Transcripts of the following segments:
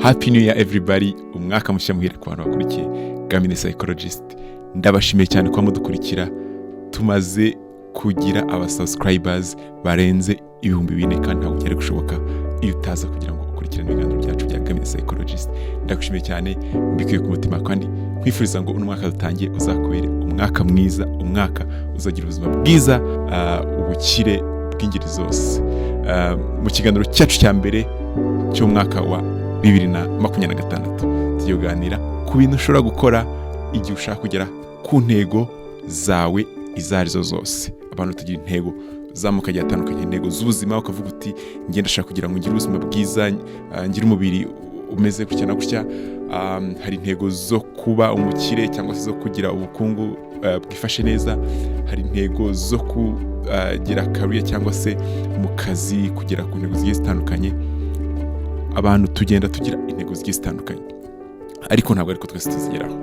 Happy New Year everybody, umwaka mushya muhire ku bantu bakurikiye gamithepsychologist. Ndabashimiye cyane kwa mudukurikira. Tumaze kugira aba subscribers barenze 4,000 kandi ntabwo byari gushoboka iyo utaza kugira ngo ukurikirane ibiganiro byacu bya gamithepsychologist. Ndagushimiye cyane mbikuye ku mutima kandi kwifuriza ngo uno mwaka dutangiye uzakubere umwaka mwiza, umwaka uzagira ubuzima bwiza, ubukire bw'ingeri zose. Mu kiganiro cyacu cya mbere cyo mwaka wa 2026 tugiye kuganira ku bintu ushobora gukora igihe ushaka kugera ku ntego zawe izo arizo zose. Abantu tugira intego zamuka giye atandukanye, intego z'ubuzima, ukavuga uti ngenda ndashaka kugira ngo ngire ubuzima bwiza, ngire umubiri umeze gutya na gutya. Hari intego zo kuba umukire cyangwa se zo kugira ubukungu bwifashe neza. Hari intego zo kugira career cyangwa se mu kazi, kugera ku ntego zigiye zitandukanye. Abantu tugenda tugira intego zigiye zitandukanye, ariko ntabwo ariko twese tuzigeraho.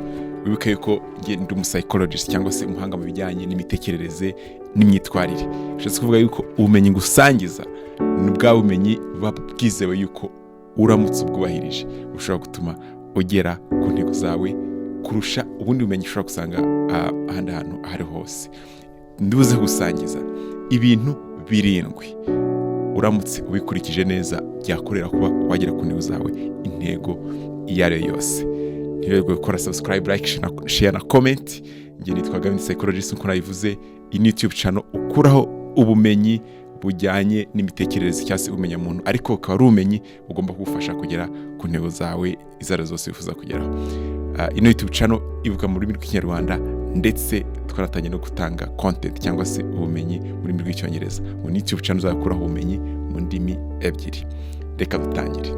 Wibuke ko ndi psychologist cyangwa se umuhanga mu bijyanye n'imitekerereze n'imyitwarire. Bishatse kuvuga yuko ubumenyi ngusangiza ni bwa bumenyi buba bwizewe yuko uramutse ubwubahirije ushobora gutuma ugera ku ntego zawe kurusha ubundi bumenyi ushobora gusanga ahandi hantu ahari hose. Ndibuze gusangiza ibintu 7 uramutse ubikurikije neza byakorera kuba wagera ku ntego zawe, intego iyo ari yo yose. Ntibagwe gukora subscribe, like, share na comment. Nge nitwa gamithepsychologist nko nabivuze. Iyi YouTube channel ukuraho ubumenyi bujyanye n'imitekerereze cyangwa se umenya muntu, ariko ukaba ari ubumenyi bugomba kugufasha kugera ku ntego zawe izo arizo zose wifuza kugeraho. Ino YouTube channel ivuga mu rurimi rw'ikinyarwanda ndetse twaratangiye no gutanga content cyangwa se ubumenyi mu rurimi rw'icyongereza. Mu YouTube channel uzakuraho ubumenyi mu ndimi 2. Reka dutangire.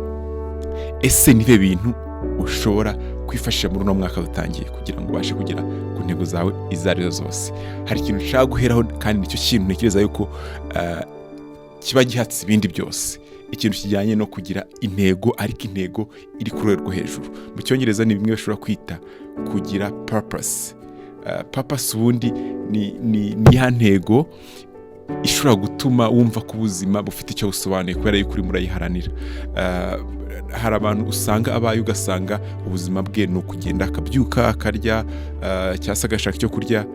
Ese nibe bintu ushobora kwifashisha muri uno mwaka dutangiye kugira ngo ubashe kugera ku ntego zawe izo arizo zose? Hari ikintu ushaka guheraho kandi nicyo kintu ntekereza yuko kiba gihatse ibindi byose. Ikintu kijyanye no kugira intego, ariko intego iri ku rwego hejuru. Mu cyongereza ni bimwe bashobora kwita kugira purpose. Purpose ubundi ni ya ntego ishobora gutuma wumva ko ubuzima bufite icyo busobanuye kubera yuko uri murayiharanira. Hari abantu usanga abaye ugasanga ubuzima bwe ni ukugenda akabyuka akarya cyangwa se agashaka icyo kurya,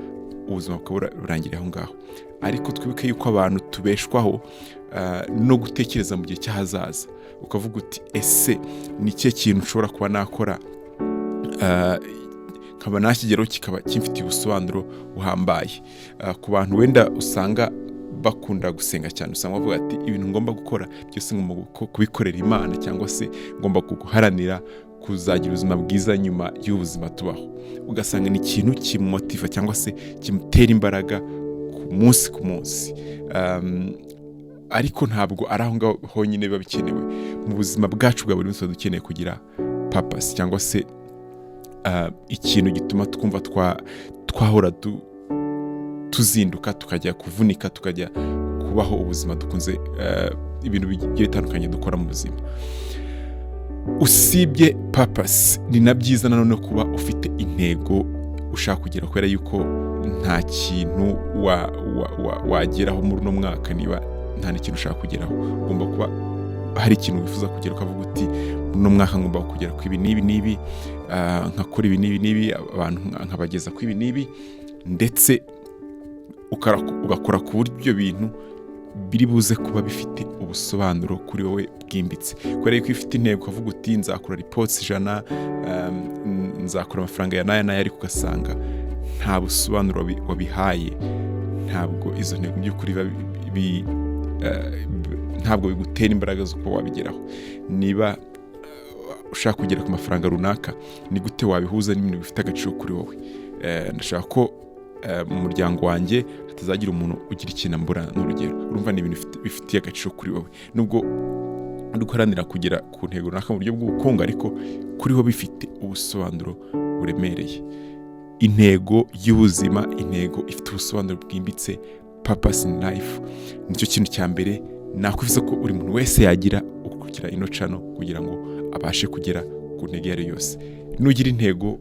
ubuzima bukaba burangiriye aho ngaho. Ariko twibuke yuko abantu tubeshwaho no gutekereza mu gihe cy'ahazaza. Ukavuga uti ese ni cye kintu ushobora kuba nakora nkaba nakigeraho kikaba kimfitiye ubusobanuro buhambaye. Ku bantu wenda usanga bakunda gusenga cyane, usanga bavuga ati ibintu ngomba gukora byose ngomba kubikorera Imana, cyangwa se ngomba guharanira kuzagira ubuzima bwiza nyuma y'ubuzima tubaho. Ugasanga ni ikintu kimumotiva cyangwa se kimutera imbaraga ku munsi. Ariko ntabwo ari aho ngaho honyine biba bikenewe. Mu buzima bwacu bwa buri munsi dukeneye kugira purpose cyangwa se ikintu gituma twumva twahora tuzinduka, tukajya kuvunika, tukajya kubaho ubuzima dukunze, ibintu bigiye bitandukanye dukora mu buzima. Usibye purpose, ni na byiza nanone kuba ufite intego ushaka kugera, kubera yuko nta kintu wageraho muri uno mwaka niba nta n'ikintu ushaka kugeraho. Ugomba kuba hari ikintu wifuza kugera, ukavuga uti uno mwaka ngomba kugera ku ibi n'ibi, nkakora ibi n'ibi, abantu nkabageza ku ibi n'ibi, ndetse ugakora ku buryo bintu biri buze kuba bifite ubusobanuro kuri wowe bwimbitse. Kubera yuko ifite intego ukavuga uti nzakora reports 100, nzakora amafaranga ya n'aya, ariko ugasanga nta busobanuro wabihaye, ntabwo izo ntego by'ukuri ntabwo bigutera imbaraga zo kuba wabigeraho. Niba ushaka kugera ku mafaranga runaka, ni gute wabihuza n'ibintu bifite agaciro kuri wowe? Ndashaka ko mu muryango wanjye hatazagira umuntu ugira ikintu mbura n'urugero. Urumva ni ibintu bifitiye agaciro kuri wowe, nubwo uri guharanira kugera ku ntego runaka mu buryo bw'ubukungu, ariko kuri wowe bifite ubusobanuro buremereye. Intego y'ubuzima, intego ifite ubusobanuro bwimbitse, purpose in life, nicyo kintu cya mbere nakwifuza ko buri muntu wese yagira kugira ino channel kugira ngo abashe kugera ku ntego yari yose. Nugira intego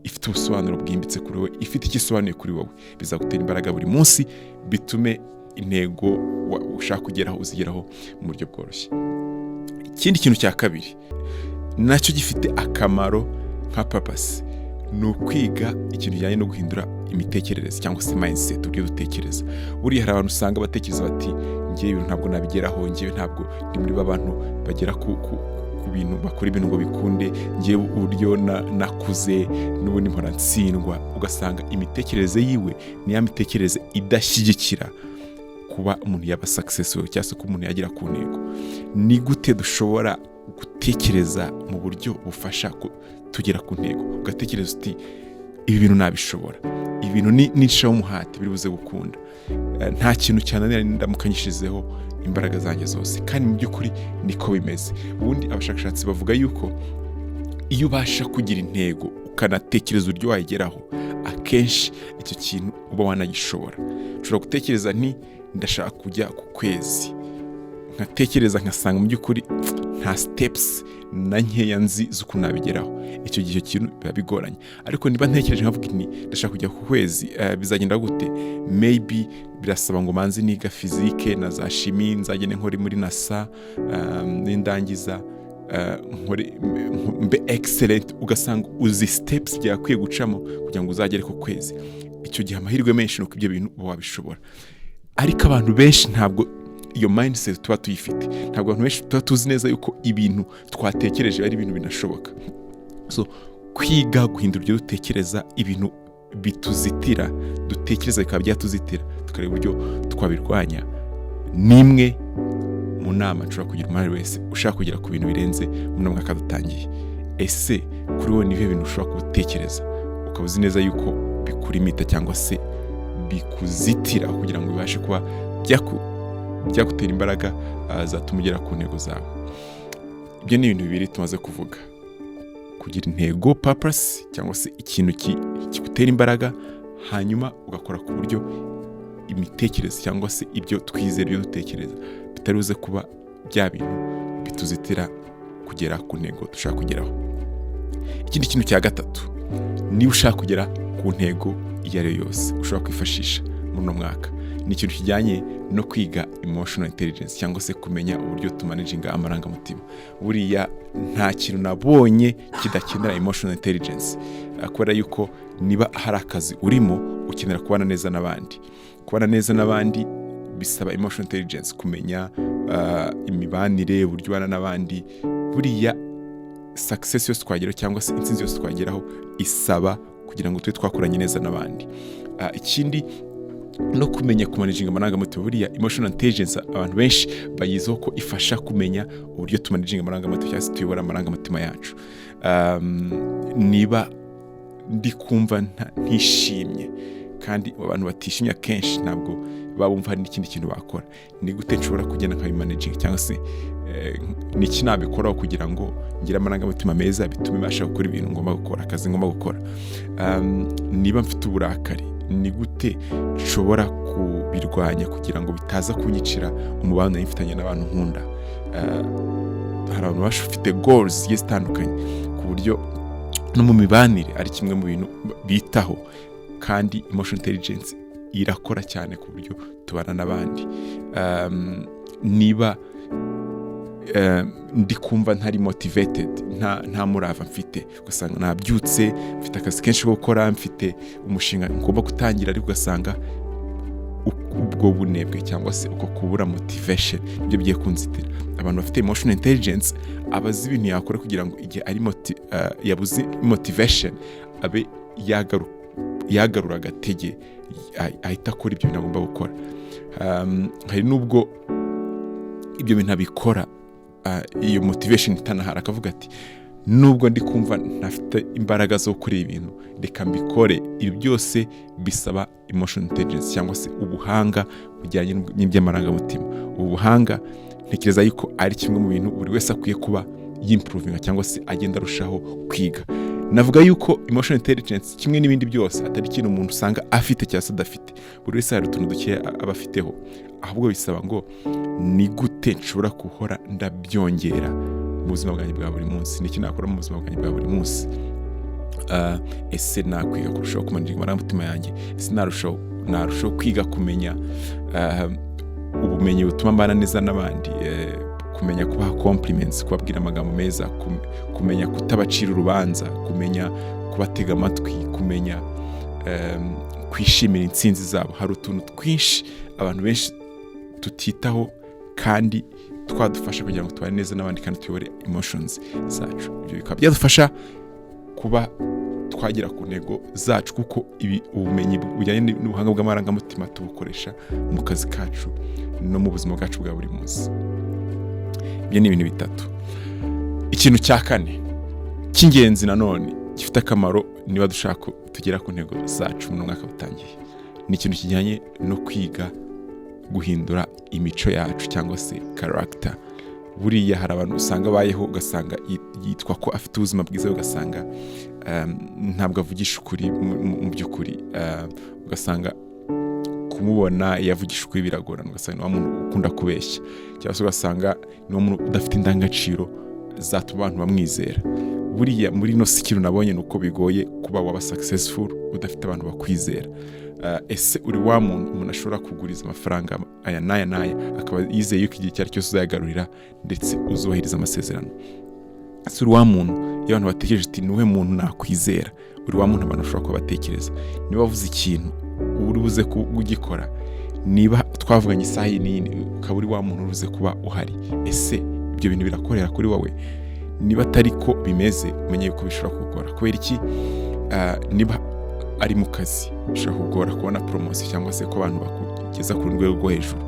ifite ubusobanuro bwimbitse kuri wowe, ifite ikisobanuye kuri wowe, bizagutera imbaraga buri munsi, bitume intego ushaka kugeraho uzigeraho mu buryo bworoshye. Ikindi kintu cya kabiri nacyo gifite akamaro nka purpose, ni ukwiga ikintu kijyanye no guhindura imitekerereze cyangwa se mindset, uburyo dutekereza. Buriya hari abantu usanga batekereza bati ngewe ibintu ntabwo nabigeraho, ngewe ntabwo ndi muri bantu bagera ku bintu, bakora ibintu ngo bikunde, ngewe uburyo nakuze n'ubundi mpora ntsindwa. Ugasanga imitekerereze yiwe ni ya mitekerereze idashyigikira kuba umuntu yaba successful cyangwa se ko umuntu yagera ku ntego. Ni gute dushobora gutekereza mu buryo bufasha tugera ku ntego? Ugatekereza uti ibi bintu nabishobora, ibi bintu nishaho umuhati biri buze gukunda, nta kintu cyananira ndamukanyishizeho imbaraga zanjye zose. Kandi mu by'ukuri niko bimeze. Ubundi abashakashatsi bavuga yuko iyo ubasha kugira intego ukanatekereza uburyo wayigeraho, akenshi icyo kintu uba wanagishobora. Ushobora gutekereza nti ndashaka kujya ku kwezi, nkatekereza nkasanga mu by'ukuri nta steps na nkeya nzi z'uko nabigeraho. Icyo gihe kintu biba bigoranye. Ariko niba ntekereje nkavuga nti ndashaka kujya ku kwezi, bizagenda gute? Maybe birasaba ngo manzi niga fizike na za shimi, nzagende nkore muri NASA, n'indangiza mbe excellent. Ugasanga uzi steps byakwiye gucamo kugira ngo uzagere ku kwezi. Icyo gihe amahirwe menshi nuko ibyo bintu uba wabishobora. Ariko abantu benshi ntabwo iyo mindset tuba tuyifite. Ntabwo abantu benshi tuba tuzi neza yuko ibintu twatekereje ari ibintu binashoboka. So kwiga guhindura ibyo dutekereza, ibintu bituzitira, dutekereza bikaba byatuzitira, tukareba uburyo twabirwanya. Nimwe mu nama nshobora kugira umwari wese ushaka kugera ku bintu birenze mu mwaka dutangiye. Ese kuri wowe nihe bintu ushobora gutekereza ukaba uzi neza yuko bikurimita cyangwa se bikuzitira kugira ngo bibashe kuba byagutera imbaraga zatuma ugera ku ntego zawe? Ibyo ni ibintu bibiri tumaze kuvuga: kugira intego, purpose, cyangwa se ikintu kigutera imbaraga, hanyuma ugakora ku buryo imitekerereze cyangwa se ibyo twizera, ibyo dutekereza bitari buze kuba bya bintu bituzitira kugera ku ntego dushaka kugeraho. Ikindi kintu cya gatatu, niba ushaka kugera ku ntego iyo ari yo yose ushobora kwifashisha muri uno mwaka, ni ikintu kijyanye no kwiga emotional intelligence cyangwa se kumenya uburyo tumanaginga amarangamutima. Buriya nta kintu nabonye kidakenera emotional intelligence, kubera yuko niba hari akazi urimo ukenera kubana neza n'abandi. Kubana neza n'abandi bisaba emotional intelligence, kumenya imibanire, uburyo ubana n'abandi. Buriya success yose twageraho cyangwa se intsinzi yose twageraho isaba kugira ngo tube twakoranye neza n'abandi. Ikindi no kumenya kumanaginga amarangamutima. Buriya emotional intelligence abantu benshi bayizeho ko ifasha kumenya uburyo tumanaginga amarangamutima cyangwa se tuyobora amarangamutima yacu. Niba ndi kumva ntishimye, kandi abantu batishimye akenshi ntabwo babumva hari n'ikindi kintu bakora, ni gute nshobora kugenda nkabimanaging cyangwa se niki nabikoraho kugira ngo ngire amarangamutima meza bitume mbasha gukora ibintu ngomba gukora, akazi ngomba gukora. Niba mfite uburakari, ni gute nshobora kubirwanya kugira ngo bitaza kunyicira umubano nari mfitanye n'abantu nkunda. Hari abantu bafite goals zigiye zitandukanye ku buryo no mu mibanire ari kimwe mu bintu bitaho, kandi emotional intelligence irakora cyane ku buryo tubana n'abandi. Niba ndi kumva ntari motivated, nta murava mfite, ugasanga nabyutse mfite akazi kenshi ko gukora, mfite umushinga ngomba gutangira, ariko ugasanga ubwo bunebwe cyangwa se uko kubura motivation ibyo bigiye kunzitira. Abantu bafite emotional intelligence abazi ibintu yakora kugira ngo igihe ari yabuze motivation abe yagarura agatege, ahita akora ibyo bintu agomba gukora. Hari n'ubwo ibyo bintu abikora iyo motivation itanahara, akavuga ati nubwo ndi kumva ntafite imbaraga zo gukora ibintu, reka mbikore. Ibi byose bisaba emotional intelligence cyangwa se ubuhanga bujyanye n'iby'amarangamutima. Ubu buhanga ntekereza yuko ari kimwe mu bintu buri wese akwiye kuba yimprovinga cyangwa se agenda arushaho kwiga. Navuga yuko emotional intelligence kimwe n'ibindi byose atari ikintu umuntu usanga afite cyangwa se adafite. Buri wese hari utuntu duke aba afiteho, ahubwo bisaba ngo ni gute nshobora guhora ndabyongera mu buzima bwanjye bwa buri munsi. Niki nakora mu buzima bwanjye bwa buri munsi? Ese nakwiga kurushaho kumanaginga amarangamutima yanjye? Ese narushaho kwiga kumenya ubumenyi butuma mbana neza n'abandi, kumenya kubaha compliments, kubabwira amagambo meza, kumenya kutabacira urubanza, kumenya kubatega amatwi, kumenya kwishimira intsinzi zabo. Hari utuntu twinshi abantu benshi tutitaho kandi twadufasha kugira ngo tubane neza n'abandi kandi tuyobore emotions zacu. Ibyo bikaba byadufasha kuba twagera ku ntego zacu, kuko ubumenyi bujyanye n'ubuhanga bw'amarangamutima tubukoresha mu kazi kacu no mu buzima bwacu bwa buri munsi. Ibyo ni ibintu bitatu. Ikintu cya kane cy'ingenzi nanone gifite akamaro niba dushaka tugera ku ntego zacu mu mwaka utangiye, ni ikintu kijyanye no kwiga guhindura imico yacu cyangwa se character. Buriya hari abantu usanga bayeho ugasanga yitwa ko afite ubuzima bwiza, ugasanga ntabwo avugisha ukuri mu by'ukuri, ugasanga kumubona yavugisha ukuri biragorana, ugasanga ni umuntu ukunda kubeshya, cyangwa se ugasanga ni umuntu udafite indangagaciro zatuma abantu bamwizera. Buriya muri no sikiru nabonye nuko bigoye kuba waba successful udafite abantu bakwizera. Ese uri wa umuntu ashobora kuguriza amafaranga aya n'aya akaba yizeye yuko igihe cyari cyose uzayagarurira ndetse uzubahiriza amasezerano. Ese uri wa muntu iyo abantu batekereje ati niwe muntu nakwizera, uri wa muntu abantu bashobora kuba batekereza. Niba wavuze ikintu uri buze kugikora, niba twavuganye isaha y'inini ukaba uri wa muntu uruze kuba uhari. Ese ibyo bintu birakorera kuri wowe? Niba atari ko bimeze, umenye yuko bishobora kugora. Kubera iki? Niba ari mu kazi bishobora kugora kubona promotion cyangwa se ko abantu bakugeza ku rwego rwo hejuru.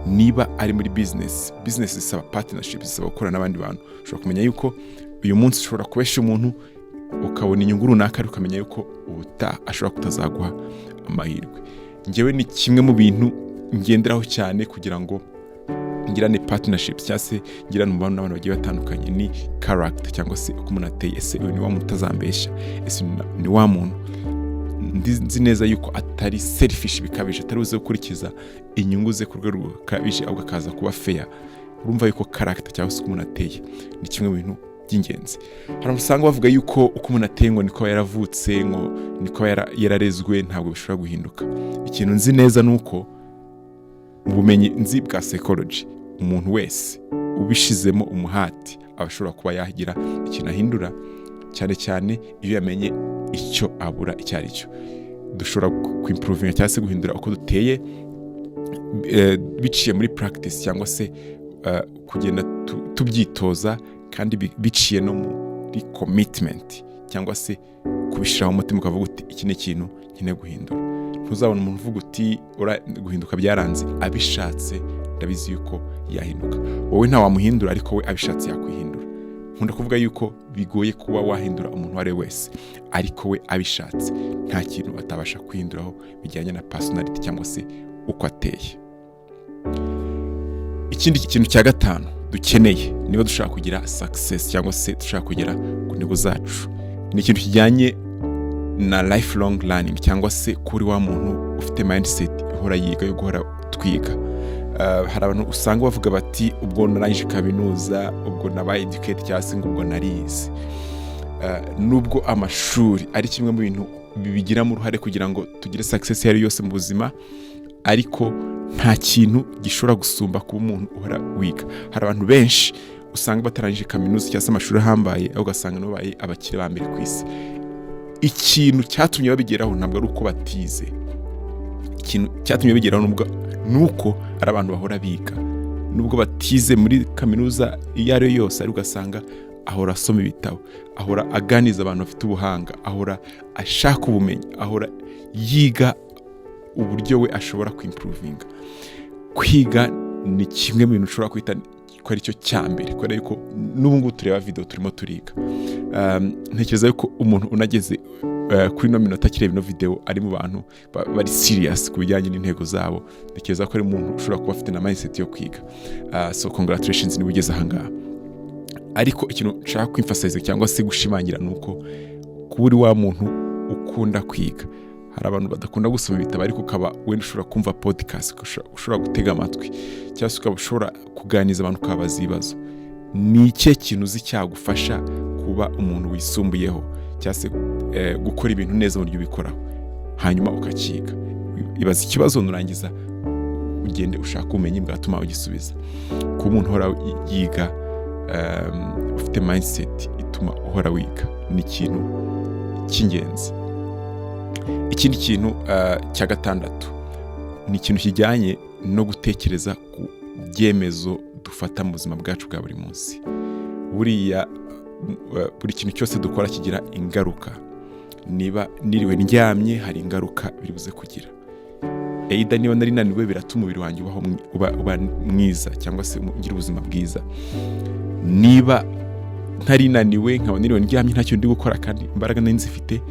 Niba ari muri business isaba partnership, isaba gukorana n'abandi bantu. Ushobora kumenya yuko uyu munsi ushobora kubesha umuntu ukabona inyungu runaka, ariko ukamenya yuko ubutaha ashobora kutazaguha amahirwe. Njyewe ni kimwe mu bintu ngenderaho cyane kugira ngo ngirane partnerships cyangwa se ngirane umubano n'abantu bagiye batandukanye, ni character cyangwa se uko umuntu ateye. Ese uyu ni wa muntu utazambesha? Ese ni wa muntu nzi neza yuko atari selfish bikabije, atari uze gukurikiza inyungu ze ku rwego rukabije, ahubwo akaza kuba fair? Urumva yuko character cyangwa se uko umuntu ateye ni kimwe mu bintu by'ingenzi. Hari usanga bavuga yuko uko umuntu ateye ngo niko yaravutse, ngo niko yararezwe, ntabwo bishobora guhinduka. Ikintu nzi neza nuko mu bumenyi nzi bwa psychology, umuntu wese ubishizemo umuhati abashobora kuba yagira ikintu ahindura, cyane cyane iyo yamenye icyo abura icyo ari cyo. Dushobora kuimprovinga cyangwa se guhindura uko duteye biciye muri practice cyangwa se kugenda tubyitoza, kandi biciye no muri commitment cyangwa se kubishira mu mutima ukavuga uti iki ni ikintu nkeneye guhindura. Ntuzabona umuntu uvuga uti guhinduka byaranze, abishatse ndabizi yuko yahinduka. Wowe nta wamuhindura, ariko we abishatse yakwihindura. Nkunda kuvuga yuko bigoye kuba wahindura umuntu wari wese, ariko we abishatse nta kintu atabasha kwihinduraho bijyanye na personality cyangwa se uko ateye. Ikindi kintu cya gatanu dukeneye niba dushaka kugira success cyangwa se dushaka kugera ku ntego zacu, ni ikintu kijyanye na lifelong learning, cyangwa se kuri wa muntu ufite mindset ihora yiga yo guhora twiga. Hari abantu usanga bavuga bati ubwo narangije kaminuza, ubwo nabaye educate cyangwa se ubwo narize. Nubwo amashuri ari kimwe mu bintu bibigiramo uruhare kugira ngo tugire success yari yose mu buzima, ariko nta kintu gishobora gusumba kuba umuntu uhora wiga. Hari abantu benshi usanga batarangije kaminuza cyangwa se amashuri ahambaye, aho ugasanga babaye abakire ba mbere ku isi. Ikintu cyatumye babigeraho ntabwo ari uko batize. Ikintu cyatumye babigeraho nuko ari abantu bahora biga. Nubwo batize muri kaminuza iyo ari yo yose, ari ugasanga ahora asoma ibitabo, ahora aganiza abantu bafite ubuhanga, ahora ashaka ubumenyi, ahora yiga uburyo we ashobora kuimprovinga. Kwiga ni kimwe mu bintu ushobora kwita ko ari cyo cyambere, kubera yuko n'ubu ngubu tureba video turimo turiga. Ntekereza yuko umuntu unageze kuri no minota kireba no video ari mu bantu bari serious ku bijyanye n'intego zabo. Ntekereza ko ari umuntu ushobora kuba afite na mindset yo kwiga. So congratulations niba ugeze ahangaha. Ariko ikintu nshaka kwemphasize cyangwa se gushimangira nuko kuba uri wa muntu ukunda kwiga. Hari abantu badakunda gusoma ibitabo, ariko ukaba wenda ushobora kumva podcast, ushobora gutega amatwi, cyangwa se ukaba ushobora kuganiza abantu ukabaza ibibazo. Ni iki kintu uzi cyagufasha kuba umuntu wisumbuyeho, cyangwa se gukora ibintu neza mu buryo ubikoraho, hanyuma ukakiga. Ibaza ikibazo nurangiza ugende ushaka ubumenyi bwatuma ugisubiza. Kuba umuntu uhora yiga ufite mindset ituma uhora wiga ni ikintu cy'ingenzi. Ikindi kintu cya gatandatu ni ikintu kijyanye no gutekereza ku byemezo dufata mu buzima bwacu bwa buri munsi. Buri kintu cyose dukora kigira ingaruka. Niba niriwe ndyamye hari ingaruka biri buze kugira. Niba nari naniwe biratuma umubiri wanjye uba mwiza cyangwa se ugira ubuzima bwiza. Niba ntari naniwe nkaba niriwe ndyamye nta kintu ndi gukora kandi imbaraga nari nzifite,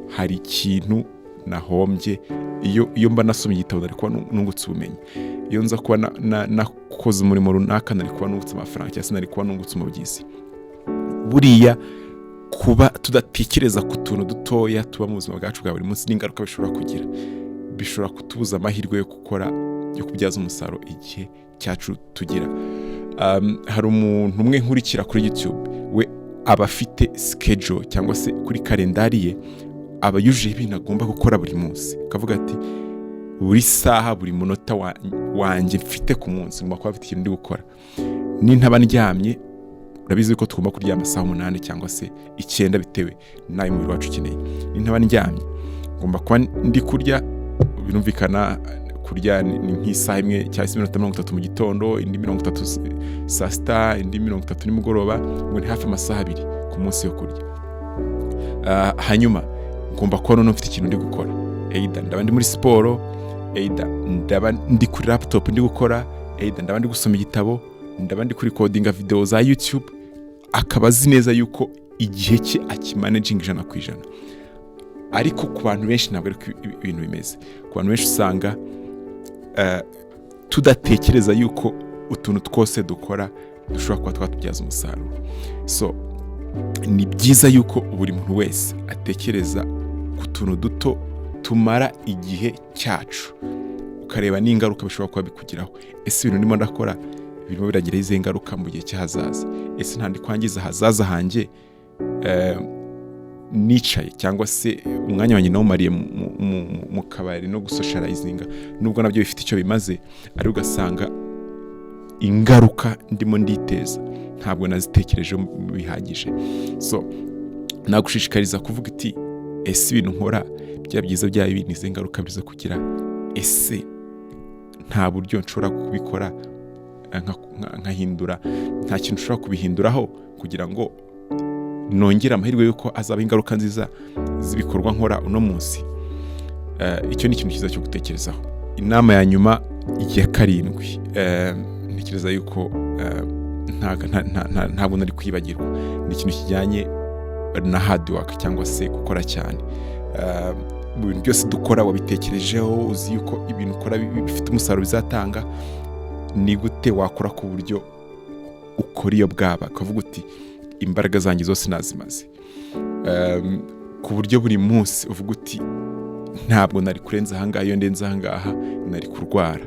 hari ikintu nahombye. Iyo mba nasomye igitabo nari kuba nungutse ubumenyi. Iyo nza kuba nakoze umurimo runaka nari kuba nungutse amafaranga cyangwa se nari kuba nungutse umubyizi. Buriya kuba tudatekereza ku tuntu dutoya tuba mu buzima bwacu bwa buri munsi n'ingaruka bishobora kugira, bishobora kutubuza amahirwe yo kubyaza umusaruro igihe cyacu tugira. Hari umuntu umwe nkurikira kuri YouTube, we aba afite schedule cyangwa se kuri kalendari ye aba yujuje ibintu agomba gukora buri munsi. Akavuga ati buri saha buri munota wanjye mfite ku munsi ngomba kuba mfite ikintu ndi gukora. Nintaba ndyamye, urabizi ko tugomba kuryama amasaha 8 cyangwa se 9 bitewe n'ayo umubiri wacu ukeneye. Nintaba ndyamye ngomba kuba ndi kurya, birumvikana kurya ni nk'isaha imwe cyangwa se 30 mu gitondo, indi 30 saa sita, indi 30 nimugoroba, ngo ni hafi amasaha 2 ku munsi yo kurya. Hanyuma ngomba kuba none mfite ikintu ndi gukora. Ndaba ndi muri siporo, ndaba ndi kuri laptop ndi gukora, ndaba ndi gusoma igitabo, ndaba ndi kuri recordinga video za YouTube. Akaba azi neza yuko igihe cye akimanaging 100%. Ariko ku bantu benshi ntabwo ari ibintu bimeze. Ku bantu benshi usanga tudatekereza yuko utuntu twose dukora dushobora kuba twatubyaza umusaruro. So ni byiza yuko buri muntu wese atekereza ku tuntu duto tumara igihe cyacu, ukareba n'ingaruka bishobora kuba bikugiraho. Ese ibintu ndimo ndakora birimo biragira izihe ngaruka mu gihe cy'ahazaza? Ese ntandi kwangiza ahazaza hanjye nicaye cyangwa se umwanya wanjye nawumariye mu kabari no gusocializinga, nubwo nabyo bifite icyo bimaze, ari ugasanga ingaruka ndimo nditeza ntabwo nazitekereje bihagije. So nagushishikariza kuvuga iti ese ibintu nkora bya byiza bya ibi nize ngaruka biza kugira, ese nta buryo nshobora kubikora nkahindura, nta kintu ushobora kubihinduraho kugira ngo nongera amahirwe yuko azaba ingaruka nziza z'ibikorwa nkora uno munsi. Icyo ni ikintu cyiza cyo gutekerezaho. Inama ya nyuma ya 7, ntekereza yuko ntabwo nari kwibagirwa, ni ikintu kijyanye na hard work cyangwa se gukora cyane. Mu bintu byose dukora wabitekerejeho, uzi yuko ibintu ukora bifite umusaruro bizatanga. Ni gute wakora ku buryo ukora iyo bwaba, ukavuga uti imbaraga zanjye zose nazimaze, ku buryo buri munsi uvuga uti ntabwo nari kurenza ahangaha, iyo ndenze ahangaha nari kurwara.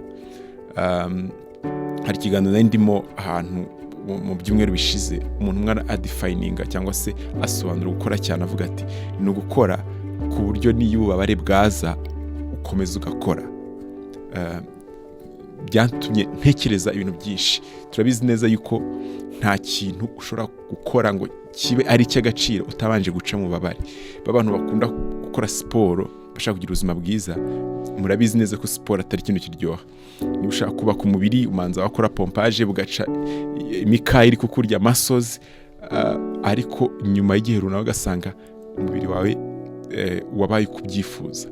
Hari ikiganiro nari ndimo ahantu mu byumweru bishize, umuntu umwe adefininga cyangwa se asobanura gukora cyane, avuga ati ni ugukora ku buryo n'iyo ububabare bwaza ukomeza ugakora. Byatumye ntekereza ibintu byinshi. Turabizi neza yuko nta kintu ushobora gukora ngo kibe ari icy'agaciro utabanje guca mu babare. Abantu bakunda gukora siporo bashaka kugira ubuzima bwiza, murabizi neza ko siporo atari ikintu kiryoha. Niba ushaka kubaka umubiri umanza wakora pompage, bugaca imikaya iri kukurya muscles, ariko nyuma y'igihe runaka ugasanga umubiri wawe wabaye kubyifuza.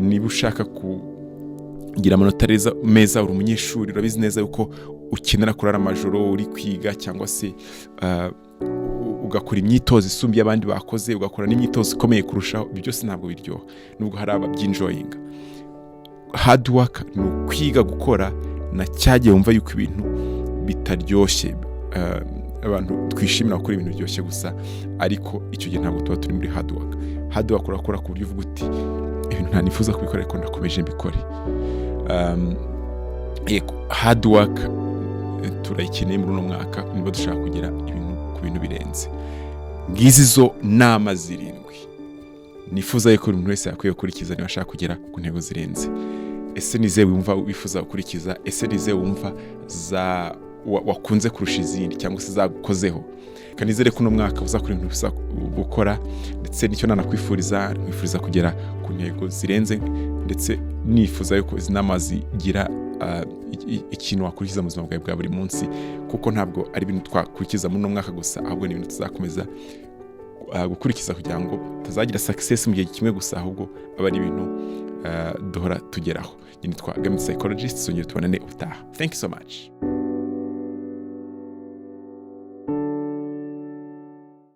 Niba ushaka kugira amanota meza uri umunyeshuri, urabizi neza yuko ukenera kurara amajoro uri kwiga cyangwa se ugakora imyitozo isumbuye abandi bakoze, ugakora n'imyitozo ikomeye kurushaho. Ibyo byose ntabwo biryoha nubwo hari ababyinjoyinga. Hard work ni ukwiga gukora na cyagiye wumva yuko ibintu bitaryoshye. Abantu twishimira gukora ibintu biryoshye gusa, ariko icyo gihe ntabwo tuba turi muri hard work. Hard work urakora ku buryo uvuga uti ibintu nta nifuza kubikora ariko ndakomeje mbikore. Hard work turayikeneye muri uno mwaka niba dushaka kugira ibintu ku bintu birenze. Ngizi zo nama 7 nifuza yuko buri muntu wese yakwiye gukurikiza niba ashaka kugera ku ntego zirenze. ese nize wumva wifuza gukurikiza, ese nize wumva wakunze kurusha izindi cyangwa se zagukozeho. Kanizere ko uno mwaka uzakora ibintu bisa gukora, ndetse nicyo nanakwifuriza, nkwifuriza kugera ku ntego zirenze, ndetse nifuza yuko izi nama zigira ikintu wakurikiza mu buzima bwawe bwa buri munsi, kuko ntabwo ari ibintu twakurikiza muri uno mwaka gusa, ahubwo ni ibintu tuzakomeza gukurikiza kugira ngo tazagira success mu gihe kimwe gusa, ahubwo aba ari ibintu duhora tugeraho. Nitwa gamithepsychologist, tubonane ubutaha. Thank you so much.